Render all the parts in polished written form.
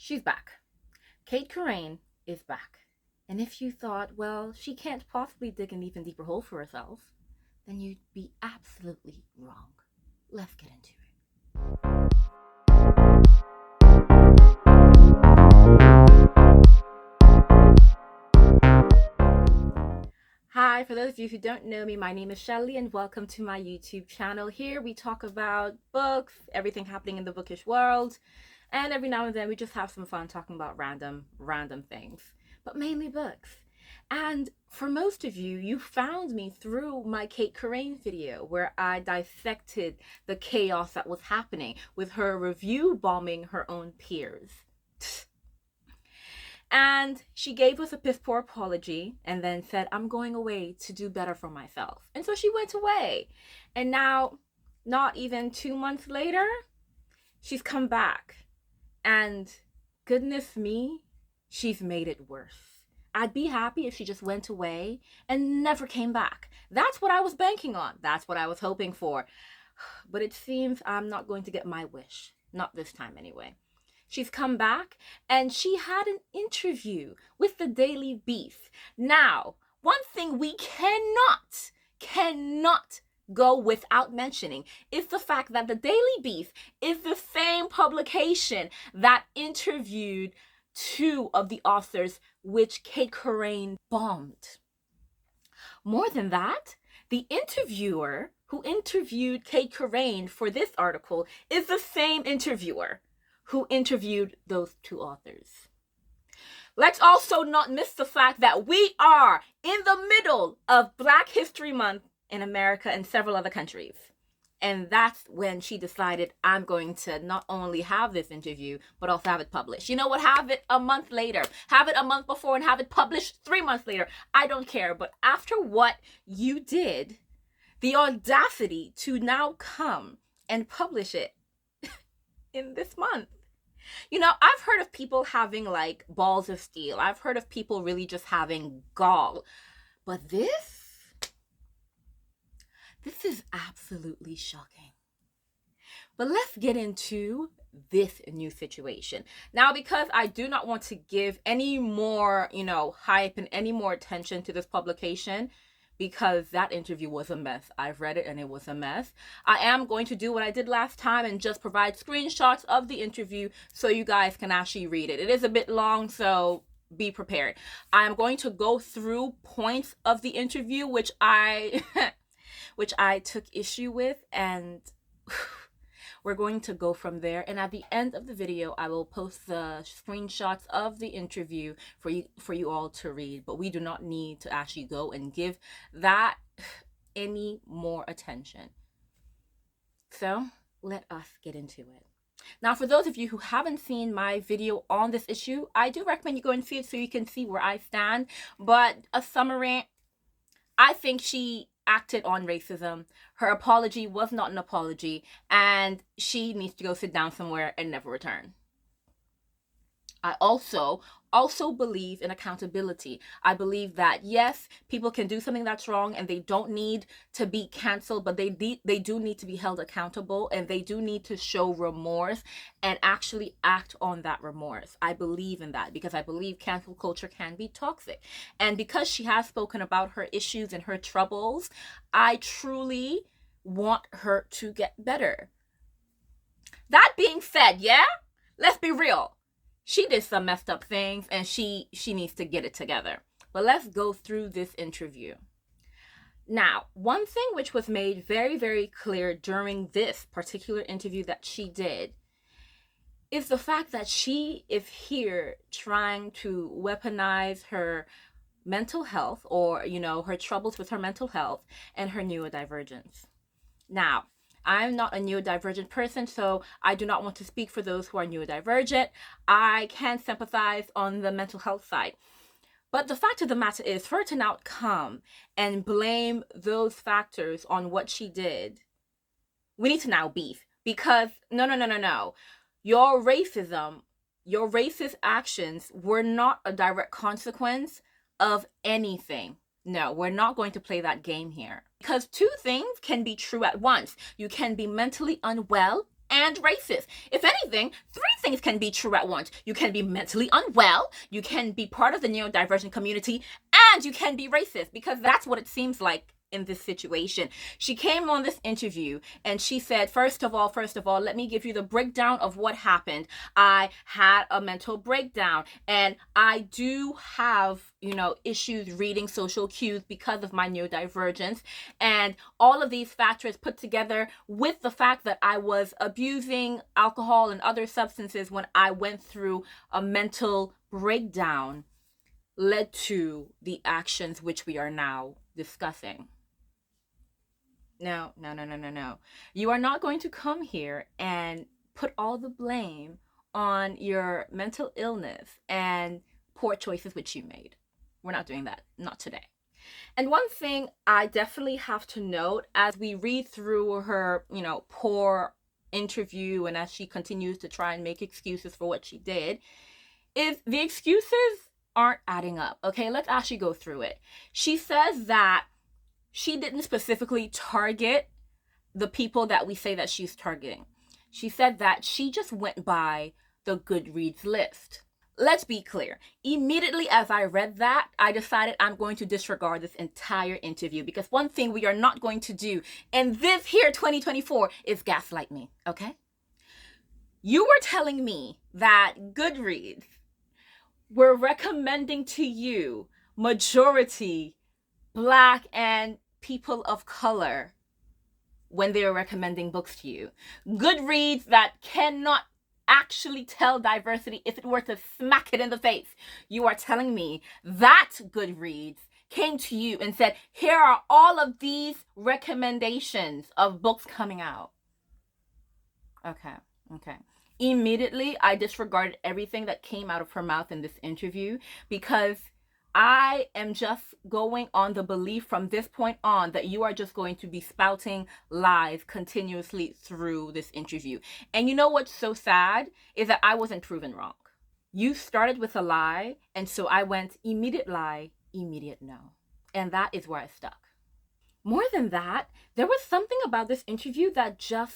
She's back. Cait Corrain is back. And if you thought, well, she can't possibly dig an even deeper hole for herself, then you'd be absolutely wrong. Let's get into it. Hi, for those of you who don't know me, my name is Shelly and welcome to my YouTube channel. Here we talk about books, everything happening in the bookish world, and every now and then we just have some fun talking about random things, but mainly books. And for most of you, you found me through my Cait Corrain video where I dissected the chaos that was happening with her review bombing her own peers. And she gave us a piss poor apology and then said, I'm going away to do better for myself. And so she went away. And now, not even 2 months later, she's come back. And goodness me, she's made it worse. I'd be happy if she just went away and never came back. That's what I was banking on. That's what I was hoping for. But it seems I'm not going to get my wish. Not this time anyway. She's come back and she had an interview with the Daily Beast. Now, one thing we cannot go without mentioning is the fact that the Daily Beast is the same publication that interviewed two of the authors which Cait Corrain bombed. More than that, the interviewer who interviewed Cait Corrain for this article is the same interviewer who interviewed those two authors. Let's also not miss the fact that we are in the middle of Black History Month in America and several other countries. And that's when she decided, I'm going to not only have this interview, but also have it published. You know what? Have it a month later. Have it a month before and have it published 3 months later. I don't care. But after what you did, the audacity to now come and publish it in this month. You know, I've heard of people having like balls of steel. I've heard of people really just having gall. But this is absolutely shocking. But let's get into this new situation. Now, because I do not want to give any more, hype and any more attention to this publication, because that interview was a mess. I've read it and it was a mess. I am going to do what I did last time and just provide screenshots of the interview so you guys can actually read it. It is a bit long, so be prepared. I'm going to go through points of the interview which I took issue with, and we're going to go from there. And at the end of the video, I will post the screenshots of the interview for you all to read. But we do not need to actually go and give that any more attention. So let us get into it. Now, for those of you who haven't seen my video on this issue, I do recommend you go and see it so you can see where I stand. But a summary, I think she acted on racism. Her apology was not an apology, and she needs to go sit down somewhere and never return. I also believe in accountability. I believe that, yes, people can do something that's wrong and they don't need to be canceled, but they do need to be held accountable, and they do need to show remorse and actually act on that remorse. I believe in that because I believe cancel culture can be toxic. And because she has spoken about her issues and her troubles, I truly want her to get better. That being said, yeah, let's be real. She did some messed up things and she needs to get it together. But let's go through this interview. Now, one thing which was made very, very clear during this particular interview that she did is the fact that she is here trying to weaponize her mental health, or, her troubles with her mental health and her neurodivergence. Now, I'm not a neurodivergent person, so I do not want to speak for those who are neurodivergent. I can sympathize on the mental health side. But the fact of the matter is, for her to now come and blame those factors on what she did, we need to now beef. Because, no. Your racism, your racist actions were not a direct consequence of anything. No, we're not going to play that game here. Because two things can be true at once. You can be mentally unwell and racist. If anything, three things can be true at once. You can be mentally unwell, you can be part of the neurodivergent community, and you can be racist, because that's what it seems like in this situation. She came on this interview and she said, first of all, let me give you the breakdown of what happened. I had a mental breakdown, and I do have, issues reading social cues because of my neurodivergence, and all of these factors put together with the fact that I was abusing alcohol and other substances when I went through a mental breakdown led to the actions which we are now discussing. No. You are not going to come here and put all the blame on your mental illness and poor choices which you made. We're not doing that. Not today. And one thing I definitely have to note as we read through her, poor interview, and as she continues to try and make excuses for what she did, is the excuses aren't adding up. Okay, let's actually go through it. She says that she didn't specifically target the people that we say that she's targeting. She said that she just went by the Goodreads list. Let's be clear. Immediately as I read that, I decided I'm going to disregard this entire interview, because one thing we are not going to do in this here 2024 is gaslight me, okay? You were telling me that Goodreads were recommending to you majority Black and people of color when they are recommending books to you. Goodreads that cannot actually tell diversity if it were to smack it in the face. You are telling me that Goodreads came to you and said, here are all of these recommendations of books coming out. Okay. Immediately, I disregarded everything that came out of her mouth in this interview, because I am just going on the belief from this point on that you are just going to be spouting lies continuously through this interview. And you know what's so sad is that I wasn't proven wrong. You started with a lie, and so I went immediate lie, immediate no. And that is where I stuck. More than that, there was something about this interview that just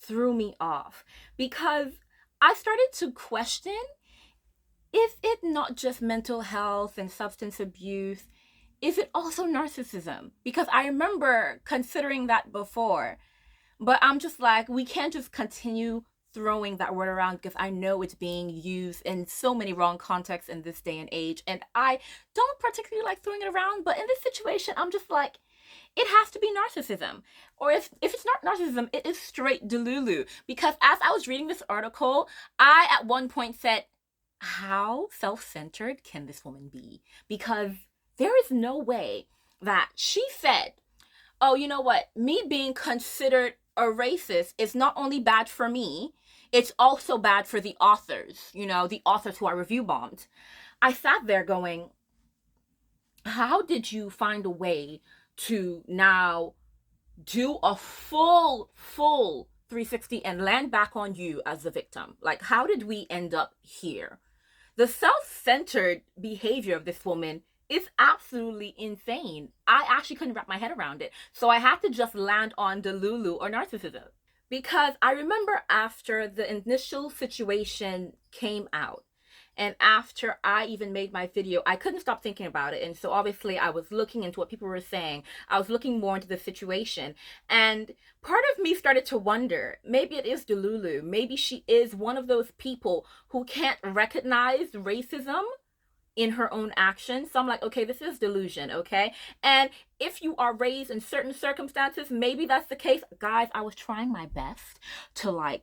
threw me off, because I started to question, is it not just mental health and substance abuse? Is it also narcissism? Because I remember considering that before, but I'm just like, we can't just continue throwing that word around, because I know it's being used in so many wrong contexts in this day and age, and I don't particularly like throwing it around, but in this situation, I'm just like, it has to be narcissism. Or if it's not narcissism, it is straight delulu. Because as I was reading this article, I at one point said, how self-centered can this woman be? Because there is no way that she said, oh, you know what? Me being considered a racist is not only bad for me, it's also bad for the authors, the authors who I review bombed. I sat there going, how did you find a way to now do a full 360 and land back on you as the victim? Like, how did we end up here? The self-centered behavior of this woman is absolutely insane. I actually couldn't wrap my head around it. So I had to just land on delulu or narcissism. Because I remember after the initial situation came out, and after I even made my video, I couldn't stop thinking about it. And so obviously I was looking into what people were saying. I was looking more into the situation. And part of me started to wonder, maybe it is delulu. Maybe she is one of those people who can't recognize racism in her own actions. So I'm like, okay, this is delusion, okay? And if you are raised in certain circumstances, maybe that's the case. Guys, I was trying my best to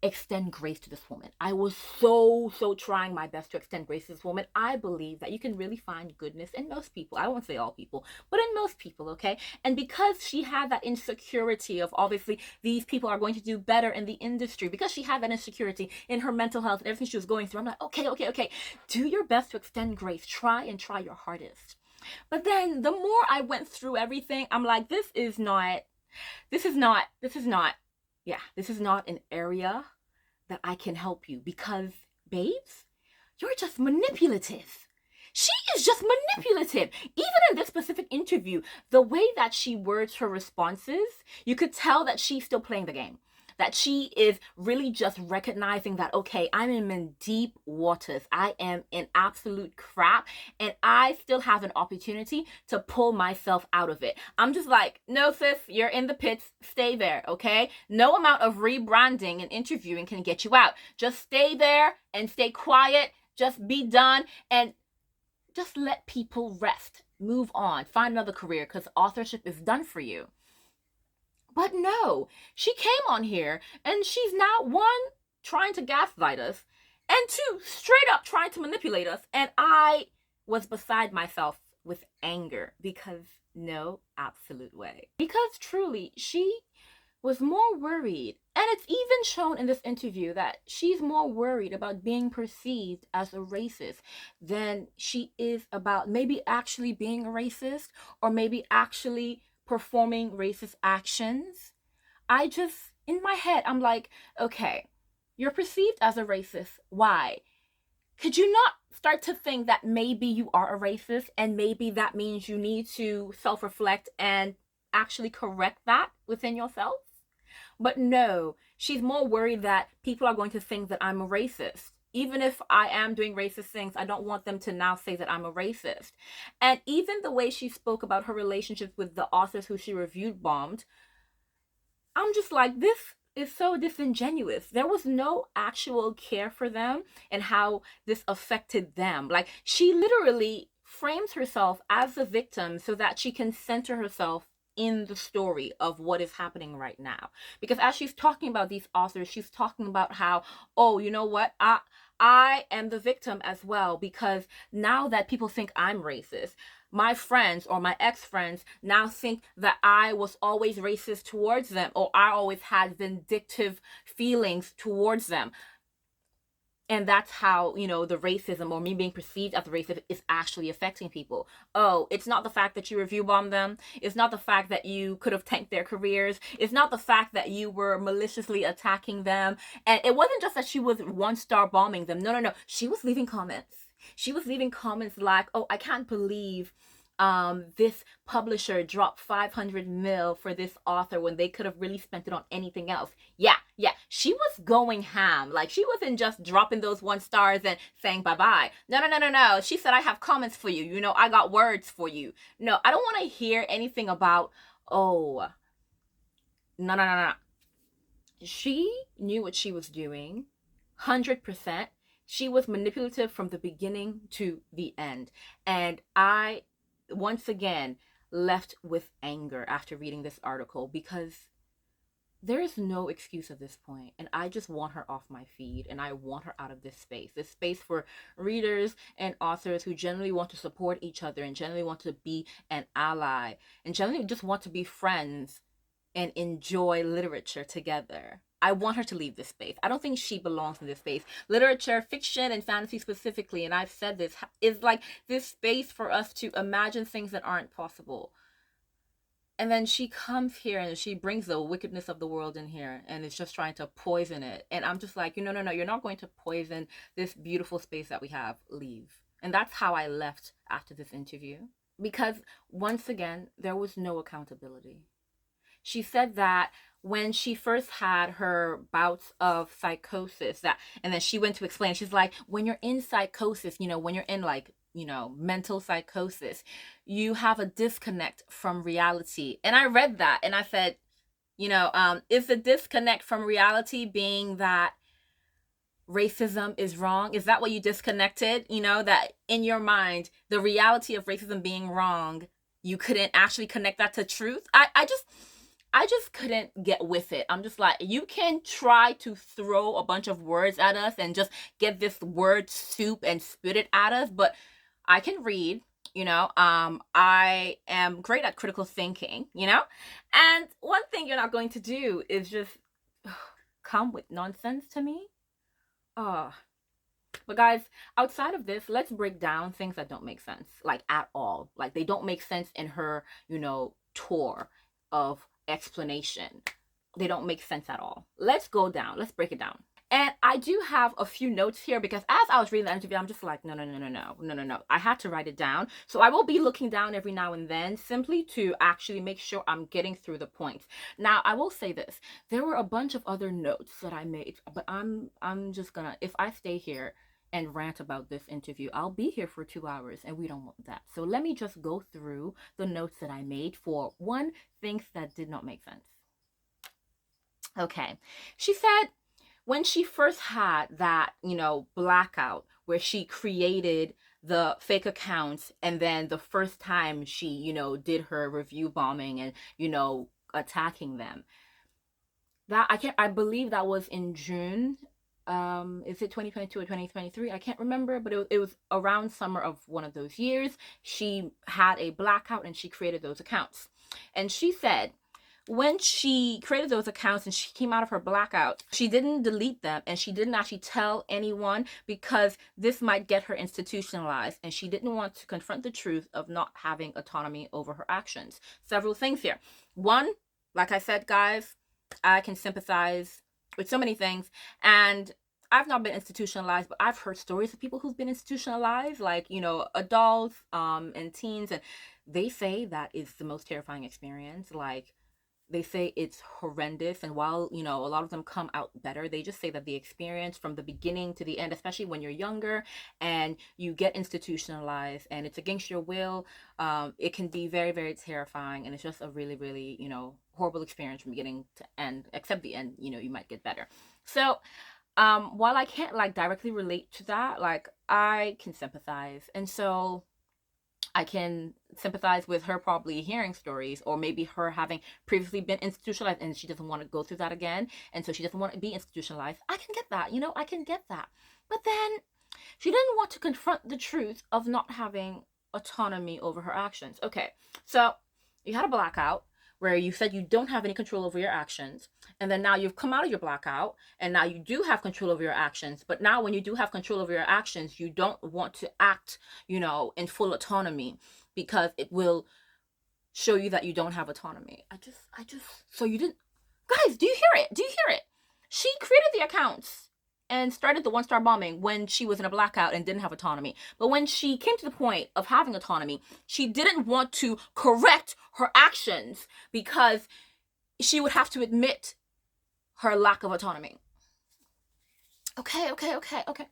extend grace to this woman. I was so trying my best to extend grace to this woman. I believe that you can really find goodness in most people. I won't say all people, but in most people, okay? And because she had that insecurity of obviously these people are going to do better in the industry, because she had that insecurity in her mental health and everything she was going through, I'm like, okay. Do your best to extend grace. Try your hardest. But then the more I went through everything, I'm like, this is not an area that I can help you, because, babes, you're just manipulative. She is just manipulative. Even in this specific interview, the way that she words her responses, you could tell that she's still playing the game. that she is really just recognizing that, okay, I'm in deep waters. I am in absolute crap, and I still have an opportunity to pull myself out of it. I'm just like, no, sis, you're in the pits. Stay there, okay? No amount of rebranding and interviewing can get you out. Just stay there and stay quiet. Just be done and just let people rest. Move on. Find another career, because authorship is done for you. But no, she came on here and she's now, one, trying to gaslight us, and two, straight up trying to manipulate us. And I was beside myself with anger, because no absolute way. Because truly, she was more worried, and it's even shown in this interview that she's more worried about being perceived as a racist than she is about maybe actually being a racist, or maybe actually performing racist actions. I just, in my head, I'm like, okay, you're perceived as a racist. Why? Could you not start to think that maybe you are a racist, and maybe that means you need to self-reflect and actually correct that within yourself? But no, she's more worried that people are going to think that I'm a racist. Even if I am doing racist things, I don't want them to now say that I'm a racist. And even the way she spoke about her relationships with the authors who she reviewed bombed, I'm just like, this is so disingenuous. There was no actual care for them and how this affected them. Like, she literally frames herself as the victim so that she can center herself in the story of what is happening right now. Because as she's talking about these authors, she's talking about how, oh, you know what, I am the victim as well, because now that people think I'm racist, my friends or my ex-friends now think that I was always racist towards them, or I always had vindictive feelings towards them. And that's how, the racism, or me being perceived as racist, is actually affecting people. Oh, it's not the fact that you review bombed them. It's not the fact that you could have tanked their careers. It's not the fact that you were maliciously attacking them. And it wasn't just that she was one-star bombing them. No. She was leaving comments. She was leaving comments like, oh, I can't believe this publisher dropped 500 mil for this author when they could have really spent it on anything else. Yeah. She was going ham. Like, she wasn't just dropping those 1 stars and saying bye-bye. No. She said, I have comments for you. I got words for you. No, I don't want to hear anything about, oh, no. She knew what she was doing. 100%. She was manipulative from the beginning to the end. And I, once again, left with anger after reading this article, because there is no excuse at this point, and I just want her off my feed, and I want her out of this space for readers and authors who generally want to support each other, and generally want to be an ally, and generally just want to be friends and enjoy literature together. I want her to leave this space. I don't think she belongs in this space. Literature, fiction, and fantasy specifically, and I've said this, is like this space for us to imagine things that aren't possible. And then she comes here and she brings the wickedness of the world in here, and is just trying to poison it. And I'm just like, no, you're not going to poison this beautiful space that we have. Leave. And that's how I left after this interview. Because once again, there was no accountability. She said that when she first had her bouts of psychosis, and then she went to explain, she's like, when you're in psychosis, when you're in mental psychosis, you have a disconnect from reality. And I read that and I said, is the disconnect from reality being that racism is wrong? Is that what you disconnected? That in your mind, the reality of racism being wrong, you couldn't actually connect that to truth? I just couldn't get with it. I'm just like, you can try to throw a bunch of words at us and just get this word soup and spit it at us, but I can read, I am great at critical thinking, and one thing you're not going to do is just come with nonsense to me. But guys, outside of this, let's break down things that don't make sense, like at all. Like, they don't make sense in her, tour of explanation. They don't make sense at all. Let's go down. Let's break it down. And I do have a few notes here because as I was reading the interview, I'm just like, no. I had to write it down. So I will be looking down every now and then simply to actually make sure I'm getting through the points. Now, I will say this. There were a bunch of other notes that I made, but I'm just gonna, if I stay here and rant about this interview, I'll be here for 2 hours and we don't want that. So let me just go through the notes that I made for one, things that did not make sense. Okay. She said, when she first had that, blackout where she created the fake accounts and then the first time she, did her review bombing and, attacking them. That I believe that was in June. Is it 2022 or 2023? I can't remember, but it was around summer of one of those years. She had a blackout and she created those accounts. And she said, when she created those accounts and she came out of her blackout, she didn't delete them and she didn't actually tell anyone because this might get her institutionalized and she didn't want to confront the truth of not having autonomy over her actions. Several things here. One, like I said, guys, I can sympathize with so many things, and I've not been institutionalized, but I've heard stories of people who've been institutionalized, like, adults and teens, and they say that is the most terrifying experience. Like, they say it's horrendous, and while a lot of them come out better, they just say that the experience from the beginning to the end, especially when you're younger and you get institutionalized and it's against your will, it can be very, very terrifying, and it's just a really, really horrible experience from beginning to end. Except the end, you might get better. So while I can't like directly relate to that, like I can sympathize, and so I can sympathize with her probably hearing stories, or maybe her having previously been institutionalized and she doesn't want to go through that again, and so she doesn't want to be institutionalized. I can get that, I can get that. But then she didn't want to confront the truth of not having autonomy over her actions. Okay, so you had a blackout where you said you don't have any control over your actions, and then now you've come out of your blackout and now you do have control over your actions. But now when you do have control over your actions, you don't want to act in full autonomy because it will show you that you don't have autonomy. So you didn't, guys, do you hear it? She created the accounts and started the 1-star bombing when she was in a blackout and didn't have autonomy. But when she came to the point of having autonomy, she didn't want to correct her actions because she would have to admit her lack of autonomy. Okay.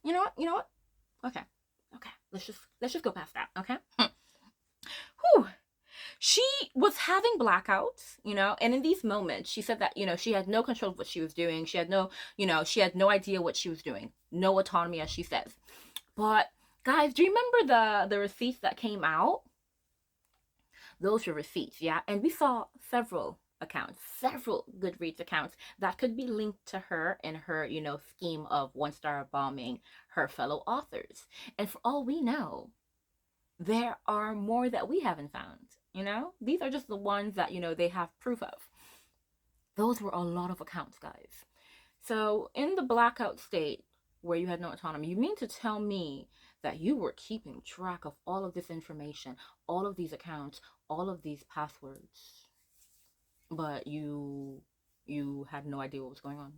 You know what? Okay. Let's just go past that, okay? Whew. She was having blackouts, and in these moments, she said that, she had no control of what she was doing. She had no, she had no idea what she was doing. No autonomy, as she says. But guys, do you remember the receipts that came out? Those were receipts, yeah? And we saw several accounts, several Goodreads accounts that could be linked to her in her, scheme of 1-star bombing her fellow authors. And for all we know, there are more that we haven't found. These are just the ones that they have proof of. Those were a lot of accounts, guys. So in the blackout state where you had no autonomy, you mean to tell me that you were keeping track of all of this information, all of these accounts, all of these passwords, but you had no idea what was going on?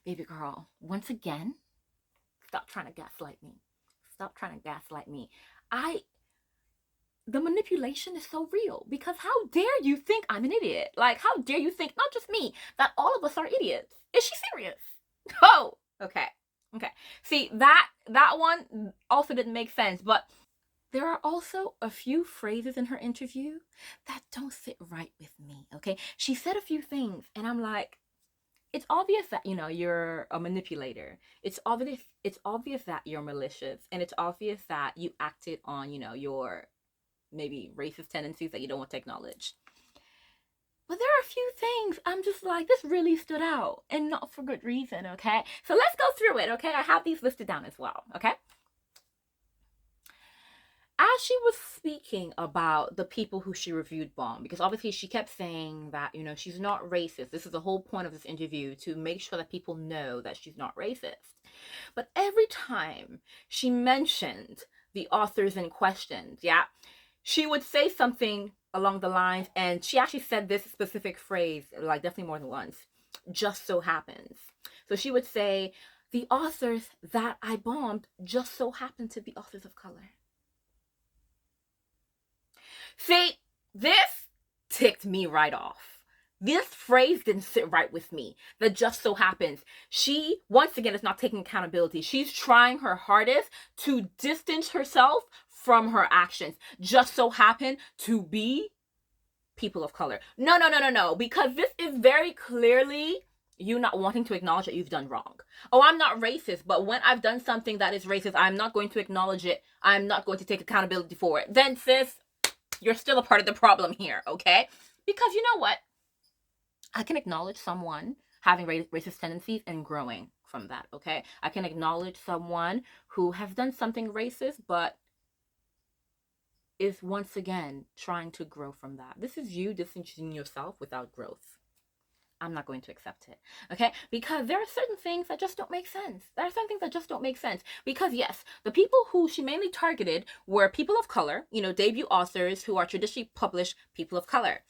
Baby girl, once again, stop trying to gaslight me. The manipulation is so real, because how dare you think I'm an idiot? Like, how dare you think, not just me, that all of us are idiots? Is she serious? Oh, okay. See, that one also didn't make sense, but there are also a few phrases in her interview that don't sit right with me, okay? She said a few things, and I'm like, it's obvious that you're a manipulator. It's obvious that you're malicious, and it's obvious that you acted on your maybe racist tendencies that you don't want to acknowledge. But there are a few things I'm just like, this really stood out, and not for good reason. Okay, so let's go through it. Okay, I have these listed down as well. Okay. As she was speaking about the people who she reviewed bomb, because obviously she kept saying that, she's not racist. This is the whole point of this interview, to make sure that people know that she's not racist. But every time she mentioned the authors in question, yeah, she would say something along the lines, and she actually said this specific phrase, like definitely more than once, just so happens. So she would say, the authors that I bombed just so happen to be authors of color. See, this ticked me right off. This phrase didn't sit right with me. That just so happens. She, once again, is not taking accountability. She's trying her hardest to distance herself from her actions. Just so happen to be people of color. No. Because this is very clearly you not wanting to acknowledge that you've done wrong. Oh, I'm not racist, but when I've done something that is racist, I'm not going to acknowledge it. I'm not going to take accountability for it. Then, sis, you're still a part of the problem here, okay? Because you know what? I can acknowledge someone having racist tendencies and growing from that, okay? I can acknowledge someone who has done something racist, but is once again trying to grow from that. This is you distancing yourself without growth. I'm not going to accept it, okay? Because there are certain things that just don't make sense. There are some things that just don't make sense. Because yes, the people who she mainly targeted were people of color, debut authors who are traditionally published people of color.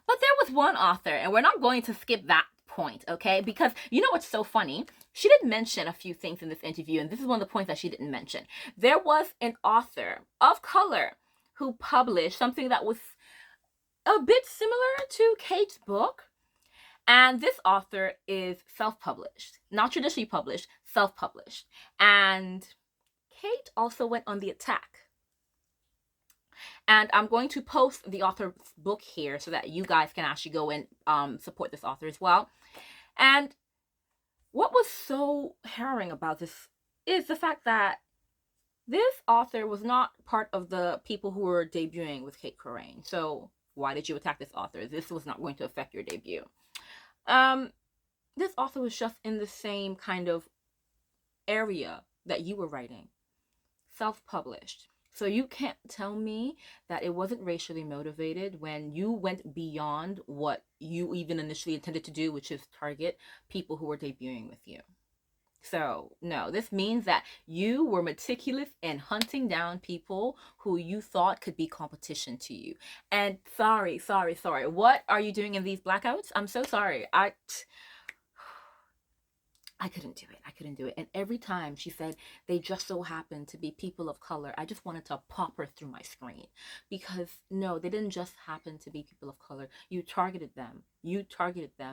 But there was one author, and we're not going to skip that point, okay? Because you know what's so funny? She did mention a few things in this interview, and this is one of the points that she didn't mention. There was an author of color who published something that was a bit similar to Cait's book. And this author is self-published, not traditionally published, self-published. And Cait also went on the attack. And I'm going to post the author's book here so that you guys can actually go and support this author as well. And what was so harrowing about this is the fact that this author was not part of the people who were debuting with Cait Corrain. So why did you attack this author? This was not going to affect your debut. This author was just in the same kind of area that you were writing, self-published. So you can't tell me that it wasn't racially motivated when you went beyond what you even initially intended to do, which is target people who were debuting with you. So, no, this means that you were meticulous in hunting down people who you thought could be competition to you. And sorry. What are you doing in these blackouts? I'm so sorry. I couldn't do it. And every time she said they just so happened to be people of color, I just wanted to pop her through my screen. Because no, they didn't just happen to be people of color. You targeted them.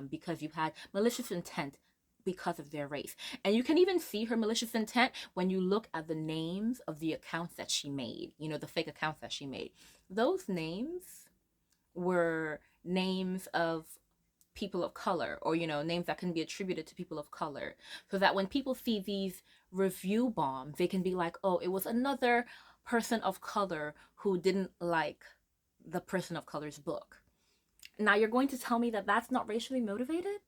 Because you had malicious intent because of their race. And you can even see her malicious intent when you look at the names of the accounts that she made, the fake accounts that she made. Those names were names of people of color, or names that can be attributed to people of color, so that when people see these review bombs, they can be like, oh, it was another person of color who didn't like the person of color's book. Now you're going to tell me that that's not racially motivated?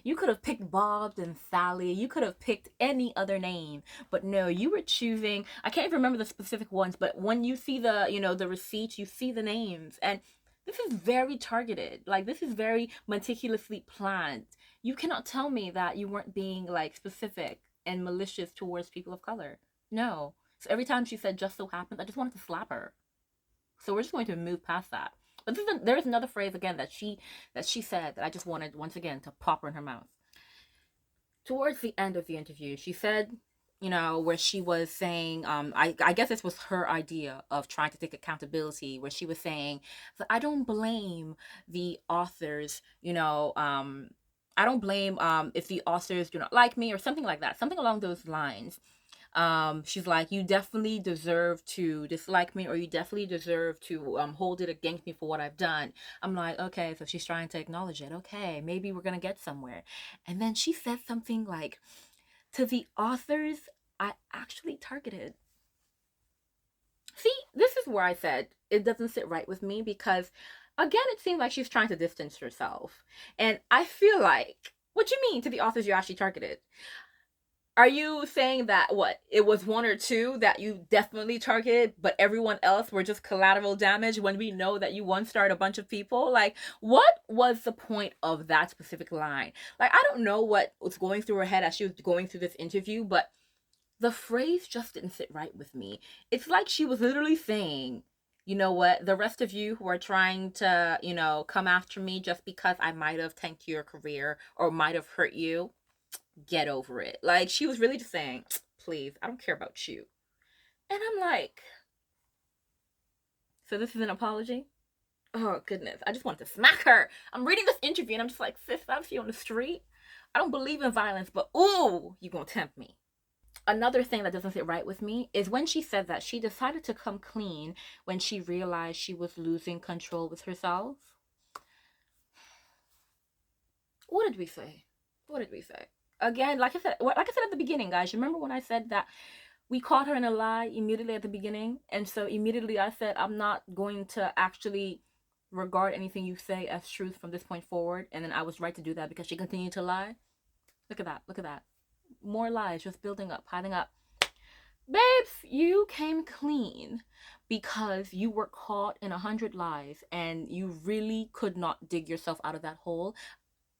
You could have picked Bob and Sally. You could have picked any other name, but no, you were choosing. I can't even remember the specific ones, but when you see the the receipts, you see the names, and this is very targeted. Like, this is very meticulously planned. You cannot tell me that you weren't being like specific and malicious towards people of color. No. So every time she said just so happens, I just wanted to slap her. So we're just going to move past that. But there's another phrase again that she said that I just wanted once again to pop her in her mouth. Towards the end of the interview, she said, where she was saying, I guess this was her idea of trying to take accountability, where she was saying that I don't blame the authors, I don't blame if the authors do not like me or something like that, something along those lines. She's like, you definitely deserve to dislike me, or you definitely deserve to hold it against me for what I've done. I'm like, okay, so she's trying to acknowledge it. Okay, maybe we're gonna get somewhere. And then she said something like, to the authors I actually targeted. See, this is where I said it doesn't sit right with me, because again, it seems like she's trying to distance herself. And I feel like, what you mean to the authors you actually targeted? Are you saying that it was one or two that you definitely targeted, but everyone else were just collateral damage, when we know that you once started a bunch of people? Like, what was the point of that specific line? Like, I don't know what was going through her head as she was going through this interview, but the phrase just didn't sit right with me. It's like she was literally saying, you know what, the rest of you who are trying to, you know, come after me just because I might have tanked your career or might have hurt you, get over it. Like, she was really just saying, please, I don't care about you. And I'm like, so this is an apology? Oh, goodness. I just want to smack her. I'm reading this interview and I'm just like, sis, if I see you on the street, I don't believe in violence, but ooh, you gonna tempt me. Another thing that doesn't sit right with me is when she said that she decided to come clean when she realized she was losing control with herself. What did we say? What did we say? Again, like I said at the beginning, guys, remember when I said that we caught her in a lie immediately at the beginning? And so immediately I said, I'm not going to actually regard anything you say as truth from this point forward. And then I was right to do that because she continued to lie. Look at that. Look at that. More lies just building up, piling up. Babes, you came clean because you were caught in 100 lies and you really could not dig yourself out of that hole.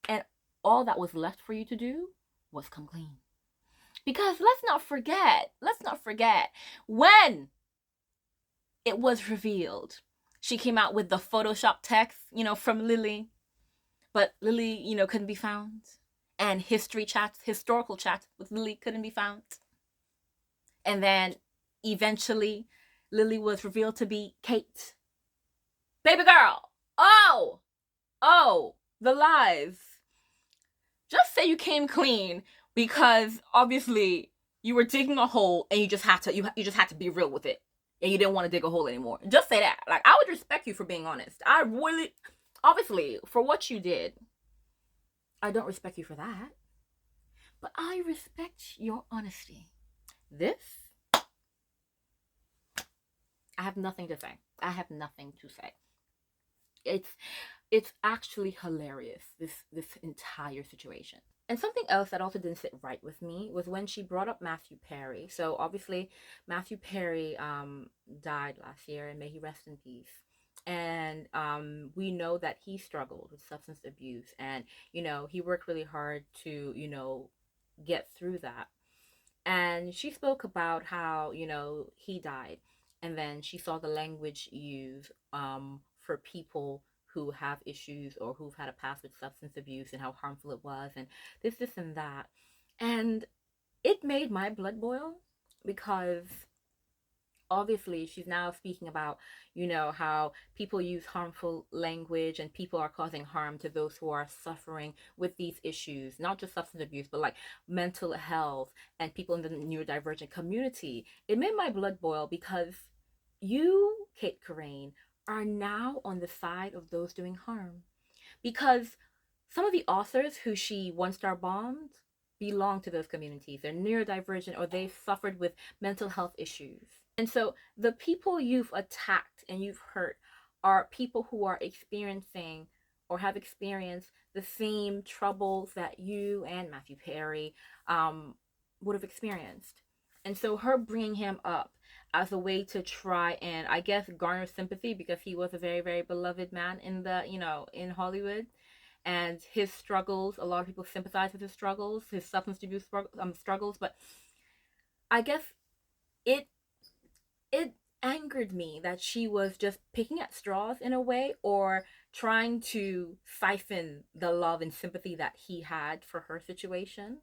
And all that was left for you to do was come clean. Because let's not forget when it was revealed, she came out with the Photoshop text, you know, from Lily. But Lily, you know, couldn't be found. And historical chats with Lily couldn't be found. And then eventually Lily was revealed to be Cait. Baby girl. Oh, the lies. Just say you came clean because obviously you were digging a hole and you just had to be real with it. And you didn't want to dig a hole anymore. Just say that. Like, I would respect you for being honest. I really, obviously, for what you did, I don't respect you for that. But I respect your honesty. This, I have nothing to say. I have nothing to say. It's actually hilarious, this entire situation. And something else that also didn't sit right with me was when she brought up Matthew Perry. So obviously Matthew Perry died last year, and may he rest in peace. And we know that he struggled with substance abuse, and you know, he worked really hard to, you know, get through that. And she spoke about how, you know, he died, and then she saw the language used for people who have issues or who've had a past with substance abuse and how harmful it was, and this and that. And it made my blood boil because obviously she's now speaking about, you know, how people use harmful language and people are causing harm to those who are suffering with these issues, not just substance abuse, but like mental health and people in the neurodivergent community. It made my blood boil because you, Cait Corrain, are now on the side of those doing harm. Because some of the authors who she one-star bombed belong to those communities. They're neurodivergent or they've suffered with mental health issues. And so the people you've attacked and you've hurt are people who are experiencing or have experienced the same troubles that you and Matthew Perry would have experienced. And so her bringing him up as a way to try and, I guess, garner sympathy because he was a very, very beloved man in the, you know, in Hollywood. And his struggles, a lot of people sympathize with his struggles, his substance abuse struggles. But I guess it angered me that she was just picking at straws in a way, or trying to siphon the love and sympathy that he had for her situation.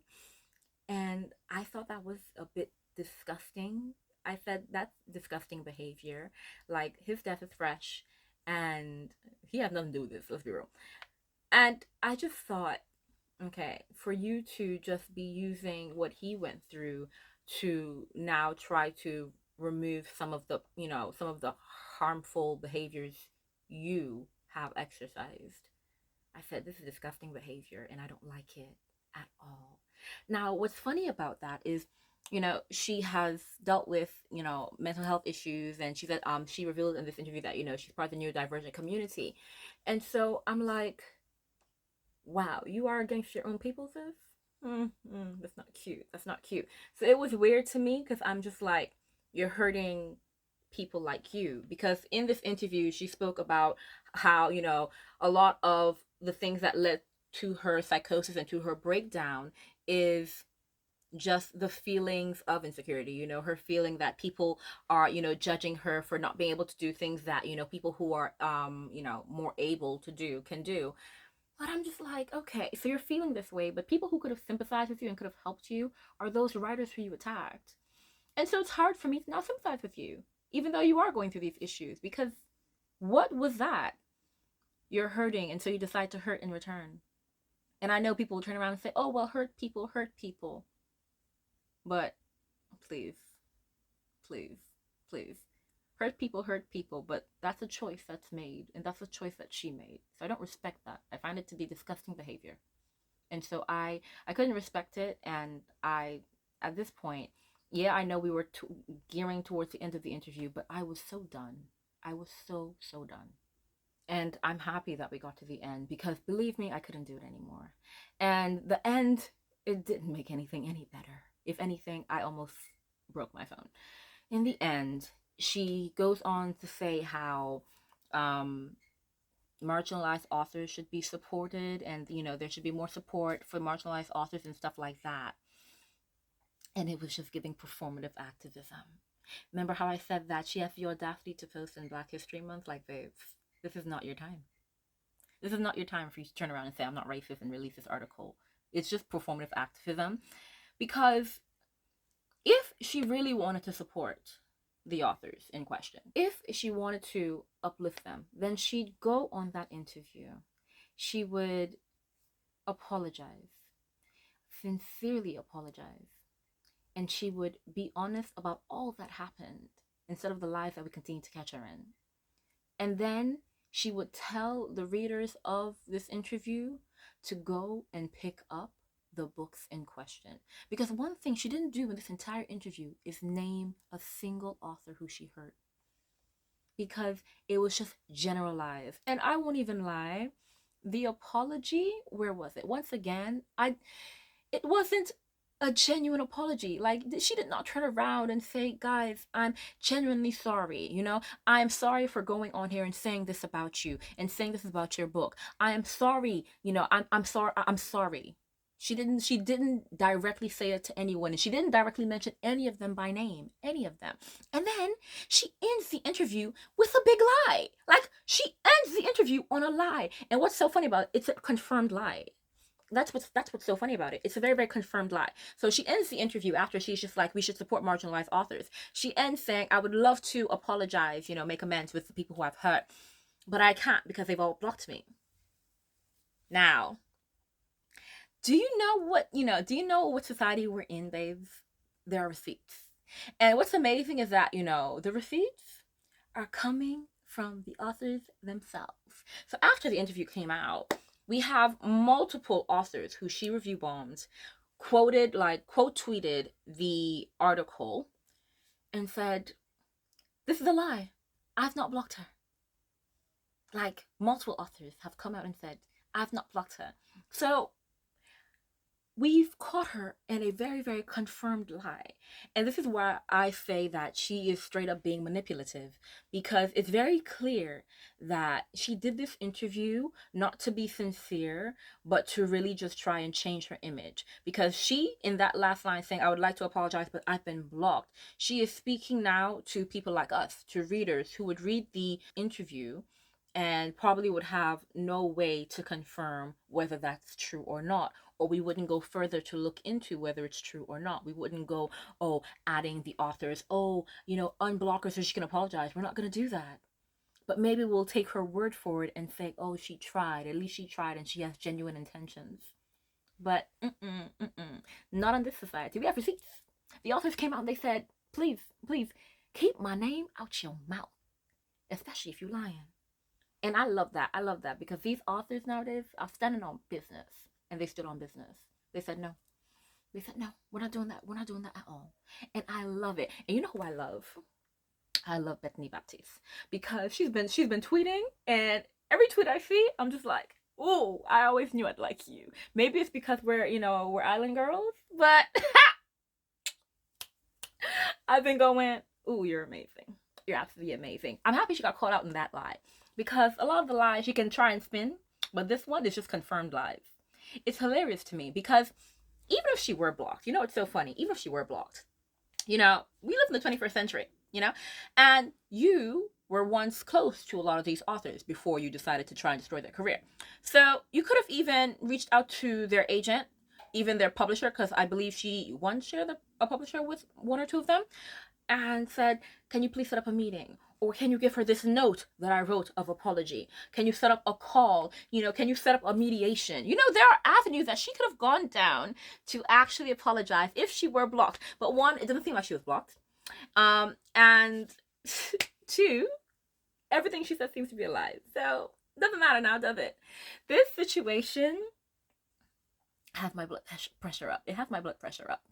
And I thought that was a bit disgusting. I said that's disgusting behavior. Like, his death is fresh and he had nothing to do with this, let's be real. And I just thought, okay, for you to just be using what he went through to now try to remove some of the, you know, some of the harmful behaviors you have exercised. I said, this is disgusting behavior and I don't like it at all. Now, what's funny about that is, you know, she has dealt with, you know, mental health issues, and she said, she revealed in this interview that, you know, she's part of the neurodivergent community. And so I'm like, wow, you are against your own people, sis? That's not cute. That's not cute. So it was weird to me because I'm just like, you're hurting people like you. Because in this interview, she spoke about how, you know, a lot of the things that led to her psychosis and to her breakdown is just the feelings of insecurity, her feeling that people are, judging her for not being able to do things that, people who are, more able to do can do. But I'm just like, okay, so you're feeling this way, but people who could have sympathized with you and could have helped you are those writers who you attacked. And so it's hard for me to not sympathize with you, even though you are going through these issues, because what was that? You're hurting, and so you decide to hurt in return. And I know people will turn around and say, oh, well, hurt people hurt people. But please, please, please. Hurt people, but that's a choice that's made, and that's a choice that she made. So I don't respect that. I find it to be disgusting behavior. And so I couldn't respect it, and at this point, yeah, I know we were gearing towards the end of the interview, but I was so done. I was so done. And I'm happy that we got to the end, because believe me, I couldn't do it anymore. And the end, it didn't make anything any better. If anything, I almost broke my phone. In the end, she goes on to say how marginalized authors should be supported, and there should be more support for marginalized authors and stuff like that. And it was just giving performative activism. Remember how I said that she has the audacity to post in Black History Month? Like, babes, this is not your time. This is not your time for you to turn around and say, I'm not racist, and release this article. It's just performative activism. Because if she really wanted to support the authors in question, if she wanted to uplift them, then she'd go on that interview. She would apologize, sincerely apologize, and she would be honest about all that happened instead of the lies that we continue to catch her in. And then she would tell the readers of this interview to go and pick up the books in question. Because one thing she didn't do in this entire interview is name a single author who she hurt. Because it was just generalized. And I won't even lie, the apology, where was it? Once again, it wasn't a genuine apology. Like, she did not turn around and say, guys, I'm genuinely sorry. I'm sorry for going on here and saying this about you and saying this about your book. I am sorry. I'm sorry. She didn't directly say it to anyone, and she didn't directly mention any of them by name, any of them. And then she ends the interview with a big lie. Like, she ends the interview on a lie. And what's so funny about it, it's a confirmed lie. That's what's so funny about it. It's a very, very confirmed lie. So she ends the interview after she's just like, we should support marginalized authors. She ends saying, I would love to apologize, make amends with the people who I've hurt, but I can't because they've all blocked me. Now, do you know what society we're in, babes? There are receipts. And what's amazing is that, the receipts are coming from the authors themselves. So after the interview came out, we have multiple authors who she review bombed, quote tweeted the article and said, this is a lie. I've not blocked her. Like, multiple authors have come out and said, I've not blocked her. So we've caught her in a very, very confirmed lie. And this is why I say that she is straight up being manipulative, because it's very clear that she did this interview not to be sincere, but to really just try and change her image. Because she, in that last line saying, I would like to apologize, but I've been blocked, she is speaking now to people like us, to readers who would read the interview and probably would have no way to confirm whether that's true or not. Or we wouldn't go further to look into whether it's true or not. We wouldn't go, adding the authors, unblock her so she can apologize. We're not going to do that. But maybe we'll take her word for it and say, she tried. At least she tried and she has genuine intentions. But not in this society. We have receipts. The authors came out and they said, please, keep my name out your mouth, especially if you're lying. And I love that because these authors nowadays are standing on business. And they stood on business. They said no. We're not doing that. We're not doing that at all. And I love it. And you know who I love? I love Bethany Baptiste, because she's been tweeting, and every tweet I see, I'm just like, oh, I always knew I'd like you. Maybe it's because we're island girls, but I've been going, ooh, you're amazing. You're absolutely amazing. I'm happy she got caught out in that lie, because a lot of the lies you can try and spin, but this one is just confirmed lies. It's hilarious to me because even if she were blocked, you know, it's so funny, even if she were blocked, you know, we live in the 21st century, you know, and you were once close to a lot of these authors before you decided to try and destroy their career. So you could have even reached out to their agent, even their publisher, because I believe she once shared a publisher with one or two of them, and said, can you please set up a meeting? Or can you give her this note that I wrote of apology? Can you set up a call? You know, can you set up a mediation? You know, there are avenues that she could have gone down to actually apologize if she were blocked. But one, it doesn't seem like she was blocked. And two, everything she said seems to be a lie. So it doesn't matter now, does it? This situation has my blood pressure up. It has my blood pressure up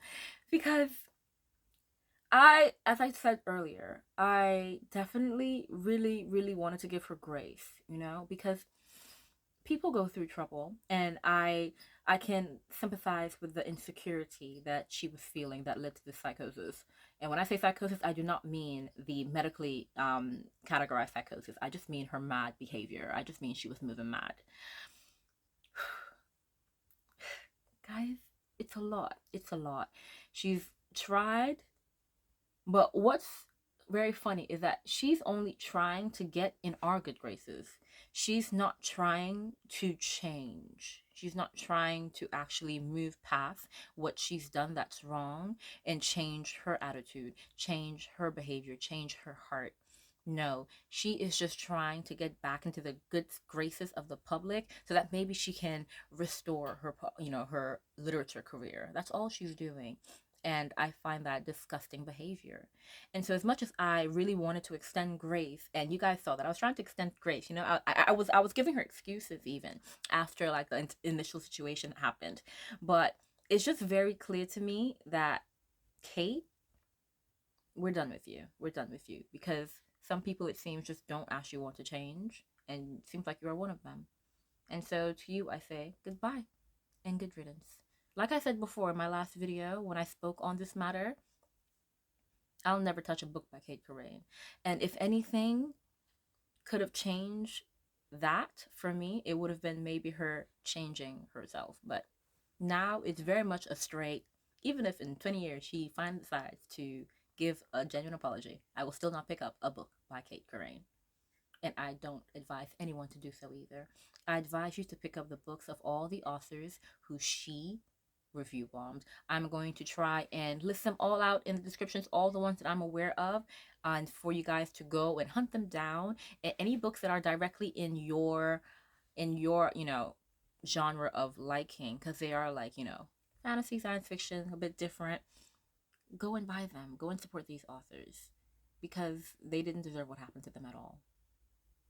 because as I said earlier, I definitely really, really wanted to give her grace, you know, because people go through trouble, and I can sympathize with the insecurity that she was feeling that led to the psychosis. And when I say psychosis, I do not mean the medically categorized psychosis. I just mean her mad behavior. I just mean she was moving mad. Guys, it's a lot. It's a lot. She's tried. But what's very funny is that she's only trying to get in our good graces. She's not trying to change. She's not trying to actually move past what she's done that's wrong and change her attitude, change her behavior, change her heart. No, she is just trying to get back into the good graces of the public so that maybe she can restore her, you know, her literature career. That's all she's doing. And I find that disgusting behavior. And so as much as I really wanted to extend grace, and you guys saw that I was trying to extend grace, you know, I was giving her excuses even after like the initial situation happened. But it's just very clear to me that Cait, we're done with you. We're done with you, because some people, it seems, just don't actually want to change, and it seems like you are one of them. And so to you, I say goodbye and good riddance. Like I said before in my last video, when I spoke on this matter, I'll never touch a book by Cait Corrain. And if anything could have changed that for me, it would have been maybe her changing herself. But now it's very much a straight, even if in 20 years she finally decides to give a genuine apology, I will still not pick up a book by Cait Corrain. And I don't advise anyone to do so either. I advise you to pick up the books of all the authors who she review bombed. I'm going to try and list them all out in the descriptions, all the ones that I'm aware of, and for you guys to go and hunt them down. And any books that are directly in your you know, genre of liking, because they are like, you know, fantasy, science fiction, a bit different, go and buy them. Go and support these authors, because they didn't deserve what happened to them at all.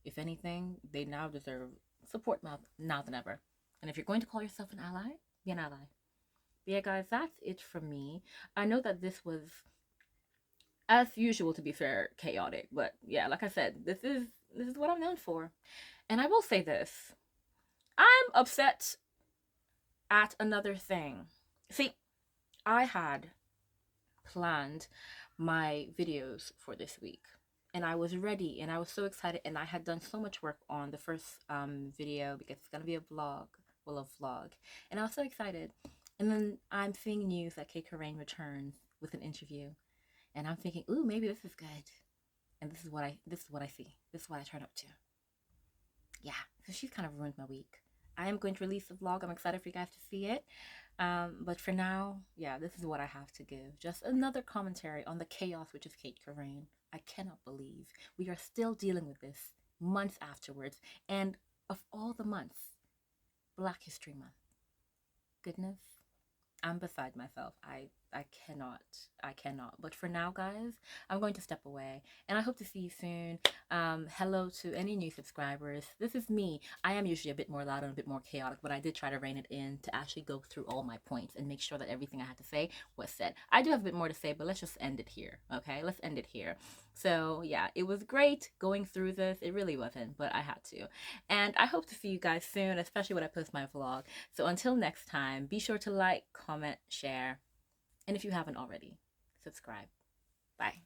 If anything, they now deserve support now than ever. And if you're going to call yourself an ally, be an ally. But yeah, guys, that's it from me. I know that this was, as usual, to be fair, chaotic. But yeah, like I said, this is what I'm known for. And I will say this. I'm upset at another thing. See, I had planned my videos for this week, and I was ready, and I was so excited, and I had done so much work on the first video, because it's gonna be a vlog, and I was so excited. And then I'm seeing news that Cait Corrain returns with an interview, and I'm thinking, ooh, maybe this is good. And this is what I see. This is what I turn up to. Yeah, so she's kind of ruined my week. I am going to release the vlog. I'm excited for you guys to see it. But for now, yeah, this is what I have to give. Just another commentary on the chaos which is Cait Corrain. I cannot believe we are still dealing with this months afterwards. And of all the months, Black History Month. Goodness, I'm beside myself. I cannot. But for now, guys, I'm going to step away, and I hope to see you soon. Hello to any new subscribers. This is me. I am usually a bit more loud and a bit more chaotic, but I did try to rein it in to actually go through all my points and make sure that everything I had to say was said. I do have a bit more to say, but let's just end it here, okay? Let's end it here. So yeah, it was great going through this. It really wasn't, but I had to. And I hope to see you guys soon, especially when I post my vlog. So until next time, be sure to like, comment, share, and if you haven't already, subscribe. Bye.